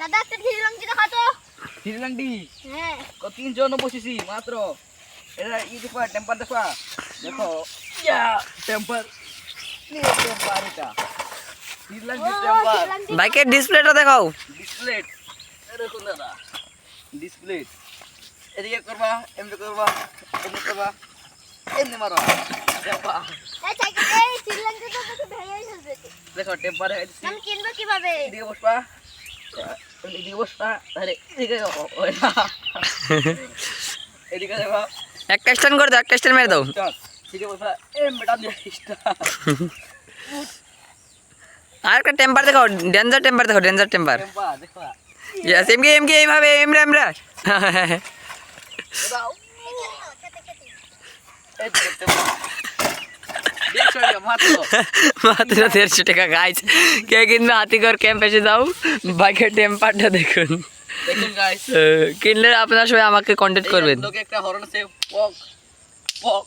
দাদা একটা থ্রিলাংটি দেখা তো। থ্রিলাংটি হ্যাঁ কত 3 জন বসেছি মাত্র। এটা দেখো টেম্পার দেখো ইয়া টেম্পার টেম্পার এটা থ্রিলাংটি টেম্পার। বাইকের ডিসপ্লেটা দেখাও। ডিসপ্লে এরকম দাদা ডিসপ্লে এদিকে করবা এমনি করবা এমনি মারো টেম্পার। এই সাইকেল এই থ্রিলাংটি তো দেখে ভেঙে ফেলবে। দেখো টেম্পার আমি কিনবো কিভাবে? এদিকে বসবা এদিকে বসবা আরে এদিকে ওই না এদিকে দেখো একটা স্ট্যান্ড করে দাও, একটা স্ট্যান্ড মেরে দাও। ঠিক আছে বসবা এম বেটা দিয়ে আর একটা টেম্পার দেখাও, ডেঞ্জার টেম্পার দেখাও, ডেঞ্জার টেম্পার। টেম্পার দেখো ইয়েস এমকে এইভাবে এমরা দাও এই দেখো টেম্পার দেখো মাত্র মাত্র 150 টাকা গাইস। কে কিনবে হাতিগড় ক্যাম্প এসে যাও, বাইকের টেম্পারটা দেখুন। দেখুন গাইস কিনলে আপনারা সবাই আমাকে কন্ট্যাক্ট করবেন। লোকে একটা হরন আছে পক পক।